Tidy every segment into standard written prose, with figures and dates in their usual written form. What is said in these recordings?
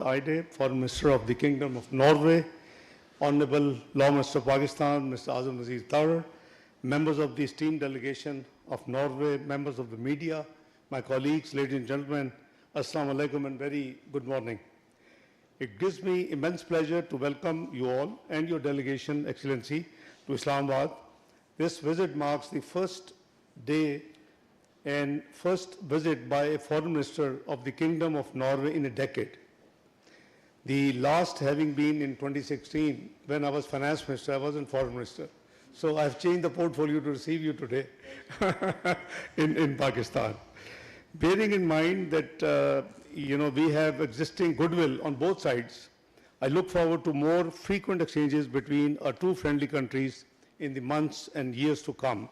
Eide, Foreign Minister of the Kingdom of Norway, Honorable Law Minister of Pakistan, Mr. Azam Nazir Tarar, members of the esteemed delegation of Norway, members of the media, my colleagues, ladies and gentlemen, Assalamu alaikum and very good morning. It gives me immense pleasure to welcome you all and your delegation, Excellency, to Islamabad. This visit marks the first day and first visit by a foreign minister of the Kingdom of Norway in a decade. The last having been in 2016, when I was finance minister, I wasn't foreign minister. So I've changed the portfolio to receive you today in Pakistan. Bearing in mind that, we have existing goodwill on both sides, I look forward to more frequent exchanges between our two friendly countries in the months and years to come.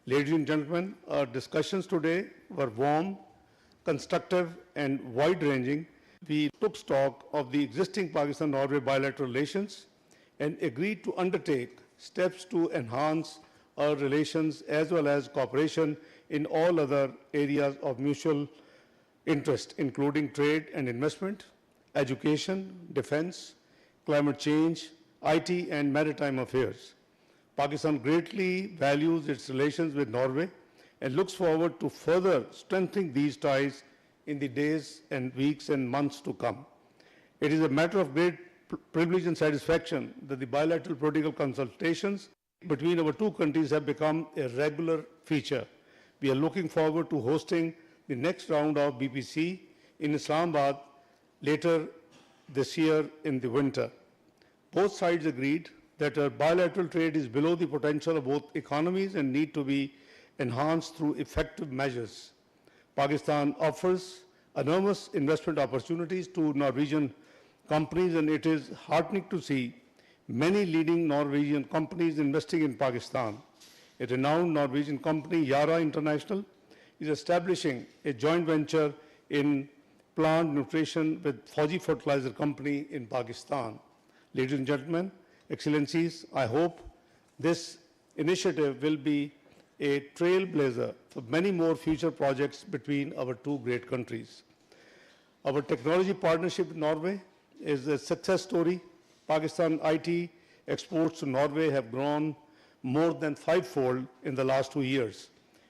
Ladies and gentlemen, our discussions today were warm, constructive, and wide-ranging. We took stock of the existing Pakistan-Norway bilateral relations and agreed to undertake steps to enhance our relations as well as cooperation in all other areas of mutual interest, including trade and investment, education, defense, climate change, IT, and maritime affairs. Pakistan greatly values its relations with Norway and looks forward to further strengthening these ties in the days and weeks and months to come. It is a matter of great privilege and satisfaction that the bilateral political consultations between our two countries have become a regular feature. We are looking forward to hosting the next round of BPC in Islamabad later this year in the winter. Both sides agreed that our bilateral trade is below the potential of both economies and need to be enhanced through effective measures. Pakistan offers enormous investment opportunities to Norwegian companies, and it is heartening to see many leading Norwegian companies investing in Pakistan. A renowned Norwegian company, Yara International, is establishing a joint venture in plant nutrition with Fauji Fertilizer Company in Pakistan. Ladies and gentlemen, Excellencies, I hope this initiative will be a trailblazer for many more future projects between our two great countries. Our technology partnership with Norway is a success story. Pakistan IT exports to Norway have grown more than fivefold in the last 2 years,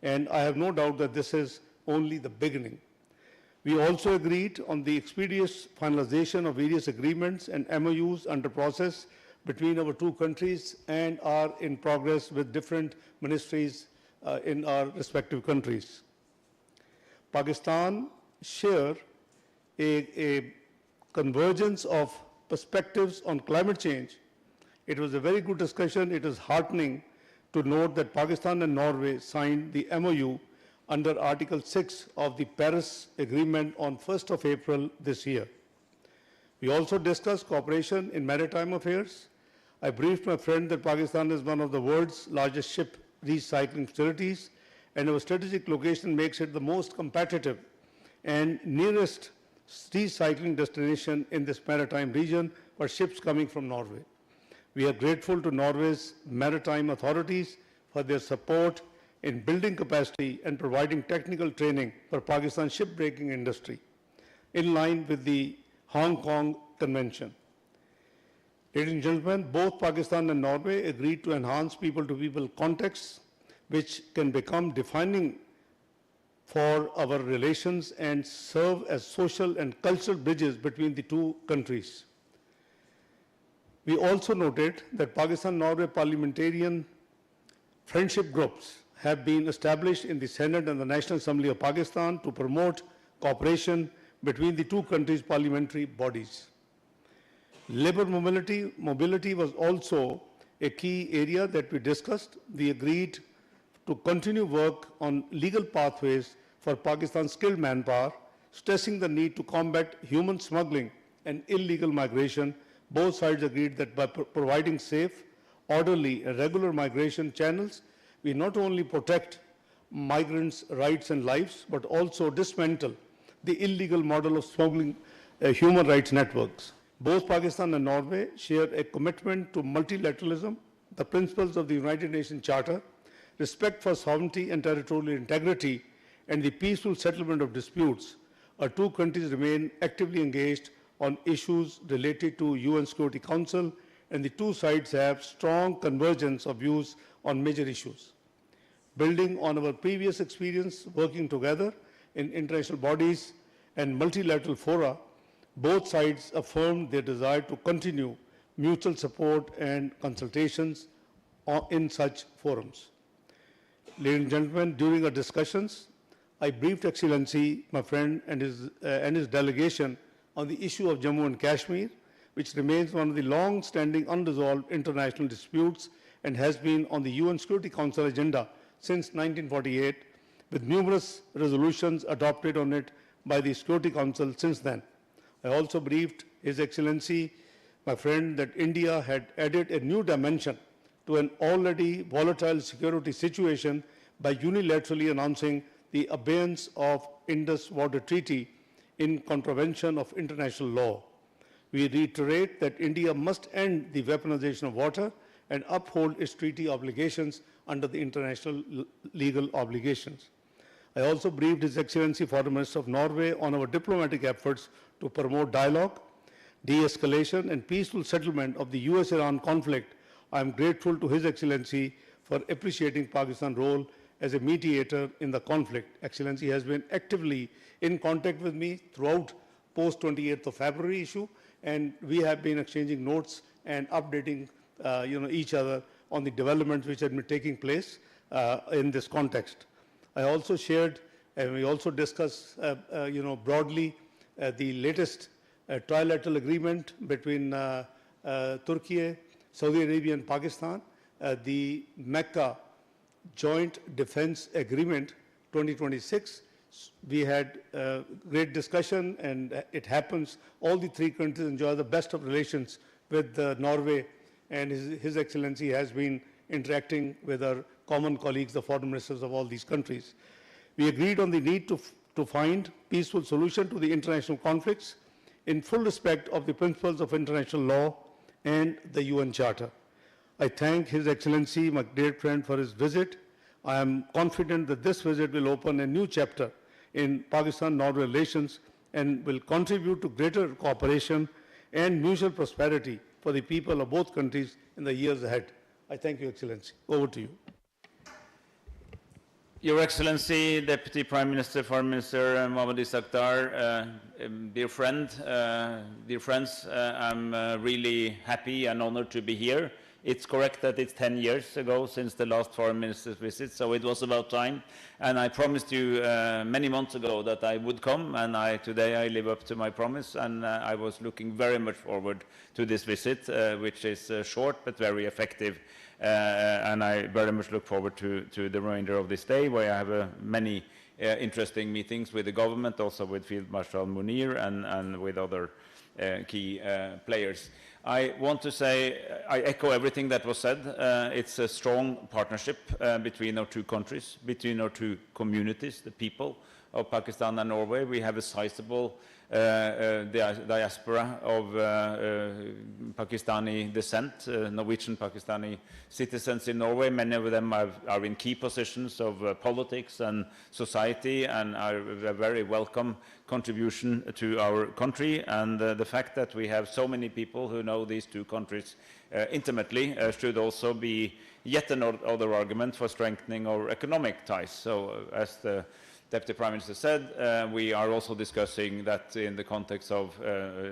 and I have no doubt that this is only the beginning. We also agreed on the expeditious finalization of various agreements and MOUs under process between our two countries and are in progress with different ministries in our respective countries. Pakistan share a convergence of perspectives on climate change. It was a very good discussion. It is heartening to note that Pakistan and Norway signed the MOU under Article 6 of the Paris Agreement on 1st of April this year. We also discussed cooperation in maritime affairs. I briefed my friend that Pakistan is one of the world's largest ship recycling facilities, and our strategic location makes it the most competitive and nearest recycling destination in this maritime region for ships coming from Norway. We are grateful to Norway's maritime authorities for their support in building capacity and providing technical training for Pakistan's shipbreaking industry, in line with the Hong Kong Convention. Ladies and gentlemen, both Pakistan and Norway agreed to enhance people-to-people contacts, which can become defining for our relations and serve as social and cultural bridges between the two countries. We also noted that Pakistan-Norway parliamentarian friendship groups have been established in the Senate and the National Assembly of Pakistan to promote cooperation between the two countries' parliamentary bodies. Labor mobility was also a key area that we discussed. We agreed to continue work on legal pathways for Pakistan's skilled manpower, stressing the need to combat human smuggling and illegal migration. Both sides agreed that by providing safe, orderly, and regular migration channels, we not only protect migrants' rights and lives, but also dismantle the illegal model of smuggling human rights networks. Both Pakistan and Norway share a commitment to multilateralism, the principles of the United Nations Charter, respect for sovereignty and territorial integrity, and the peaceful settlement of disputes. Our two countries remain actively engaged on issues related to UN Security Council, and the two sides have strong convergence of views on major issues. Building on our previous experience working together in international bodies and multilateral fora, both sides affirmed their desire to continue mutual support and consultations in such forums. Ladies and gentlemen, during our discussions, I briefed Excellency, my friend, and his delegation on the issue of Jammu and Kashmir, which remains one of the long-standing unresolved international disputes and has been on the UN Security Council agenda since 1948, with numerous resolutions adopted on it by the Security Council since then. I also briefed His Excellency, my friend, that India had added a new dimension to an already volatile security situation by unilaterally announcing the abeyance of Indus Water Treaty in contravention of international law. We reiterate that India must end the weaponization of water and uphold its treaty obligations under the international legal obligations. I also briefed His Excellency Foreign Minister of Norway on our diplomatic efforts to promote dialogue, de-escalation and peaceful settlement of the US-Iran conflict. I am grateful to His Excellency for appreciating Pakistan's role as a mediator in the conflict. Excellency has been actively in contact with me throughout post-28th of February issue, and we have been exchanging notes and updating each other on the developments which have been taking place in this context. I also shared, and we also discussed broadly the latest trilateral agreement between Turkey, Saudi Arabia and Pakistan, the Mecca Joint Defense Agreement 2026. We had great discussion, and it happens all the three countries enjoy the best of relations with Norway, and His Excellency has been interacting with our common colleagues, the foreign ministers of all these countries. We agreed on the need to find peaceful solution to the international conflicts in full respect of the principles of international law and the UN Charter. I thank His Excellency, my dear friend, for his visit. I am confident that this visit will open a new chapter in Pakistan-Norway relations and will contribute to greater cooperation and mutual prosperity for the people of both countries in the years ahead. I thank you, Excellency. Over to you. Your Excellency, Deputy Prime Minister, Foreign Minister Mohammad Isakdar, dear friends, I'm really happy and honored to be here. It's correct that it's 10 years ago since the last foreign minister's visit, so it was about time. And I promised you many months ago that I would come, and today I live up to my promise, and I was looking very much forward to this visit, which is short but very effective. And I very much look forward to the remainder of this day, where I have many interesting meetings with the government, also with Field Marshal Munir and with other key players. I want to say, I echo everything that was said. It's a strong partnership between our two countries, between our two communities, the people of Pakistan and Norway. We have a sizable diaspora of Pakistani descent, Norwegian Pakistani citizens in Norway. Many of them are in key positions of politics and society and are a very welcome contribution to our country. And the fact that we have so many people who know these two countries intimately should also be yet another argument for strengthening our economic ties. So as the Deputy Prime Minister said, we are also discussing that in the context of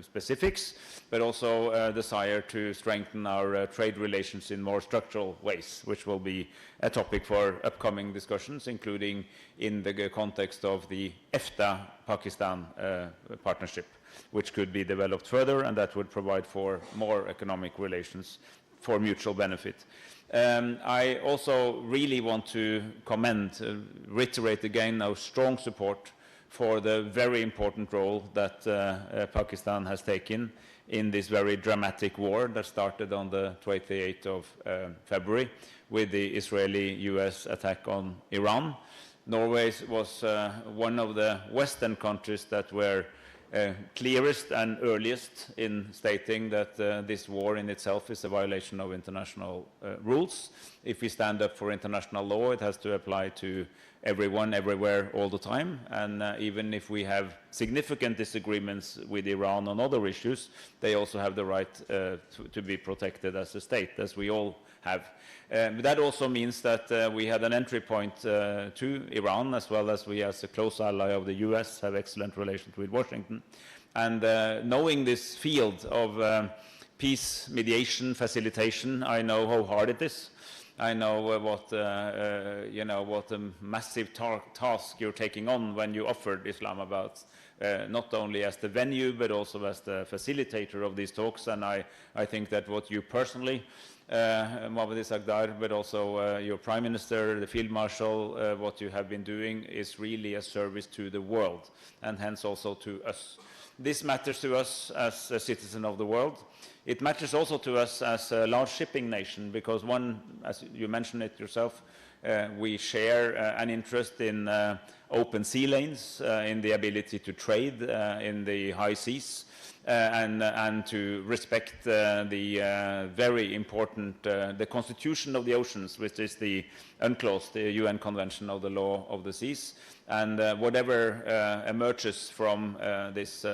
specifics, but also a desire to strengthen our trade relations in more structural ways, which will be a topic for upcoming discussions, including in the context of the EFTA-Pakistan partnership, which could be developed further, and that would provide for more economic relations for mutual benefit. I also really want to reiterate again our strong support for the very important role that Pakistan has taken in this very dramatic war that started on the 28th of February with the Israeli-US attack on Iran. Norway was one of the Western countries that were clearest and earliest in stating that this war in itself is a violation of international rules. If we stand up for international law, it has to apply to everyone, everywhere, all the time. And even if we have significant disagreements with Iran on other issues, they also have the right to be protected as a state, as we all have. That also means that we had an entry point to Iran, as well as we, as a close ally of the US, have excellent relations with Washington. And knowing this field of peace, mediation, facilitation, I know how hard it is. I know what a massive task you're taking on when you offered Islamabad, not only as the venue, but also as the facilitator of these talks. And I think that what you personally, Mohammad Isaghdar, but also your Prime Minister, the Field Marshal, what you have been doing is really a service to the world, and hence also to us. This matters to us as a citizen of the world. It matters also to us as a large shipping nation, because one, as you mentioned it yourself, we share an interest in open sea lanes, in the ability to trade in the high seas, and to respect the very important, the Constitution of the Oceans, which is the UNCLOS, the UN Convention of the Law of the Seas. And whatever emerges from this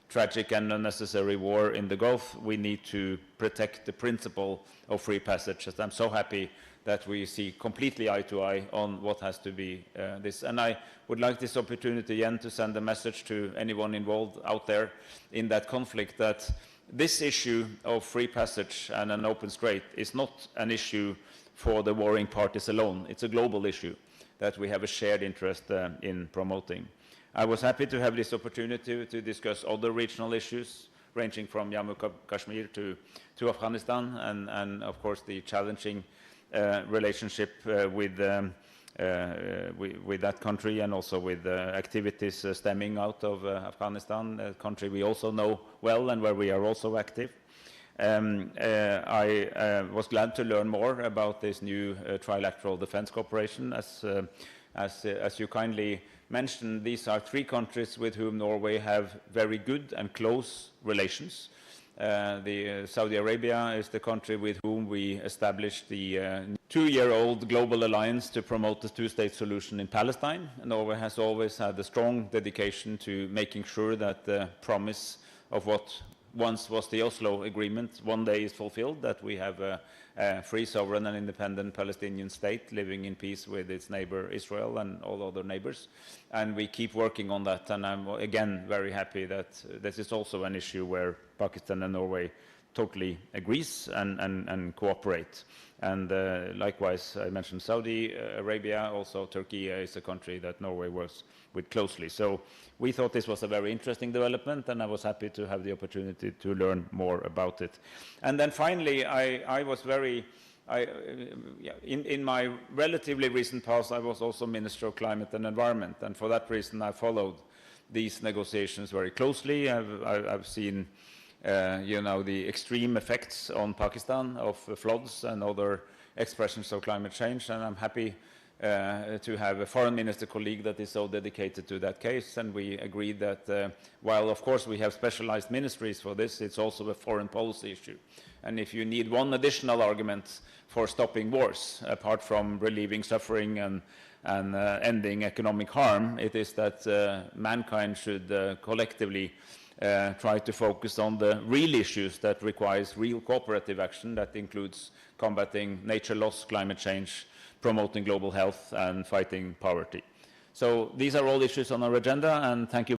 tragic and unnecessary war in the Gulf, we need to protect the principle of free passage. And I'm so happy that we see completely eye to eye on what has to be this. And I would like this opportunity again to send a message to anyone involved out there in that conflict, that this issue of free passage and an open strait is not an issue for the warring parties alone. It's a global issue that we have a shared interest in promoting. I was happy to have this opportunity to discuss other regional issues, ranging from Jammu Kashmir to Afghanistan, and of course the challenging relationship with that country, and also with activities stemming out of Afghanistan, a country we also know well and where we are also active. I was glad to learn more about this new trilateral defense cooperation. As you kindly mentioned, these are three countries with whom Norway have very good and close relations. Saudi Arabia is the country with whom we established the two-year-old global alliance to promote the two-state solution in Palestine. Norway has always had a strong dedication to making sure that the promise of what once was the Oslo Agreement one day is fulfilled, that we have a free, sovereign and independent Palestinian state living in peace with its neighbor Israel and all other neighbors. And we keep working on that, and I'm again very happy that this is also an issue where Pakistan and Norway totally agrees and cooperate. And likewise, I mentioned Saudi Arabia, also Turkey is a country that Norway works with closely. So we thought this was a very interesting development, and I was happy to have the opportunity to learn more about it. And then finally, I was very, in my relatively recent past, I was also Minister of Climate and Environment, and for that reason I followed these negotiations very closely. I've seen the extreme effects on Pakistan of floods and other expressions of climate change, and I'm happy to have a foreign minister colleague that is so dedicated to that case. And we agreed that while of course we have specialized ministries for this, it's also a foreign policy issue. And if you need one additional argument for stopping wars, apart from relieving suffering and ending economic harm, it is that mankind should collectively try to focus on the real issues that requires real cooperative action, that includes combating nature loss, climate change, promoting global health, and fighting poverty. So these are all issues on our agenda, and thank you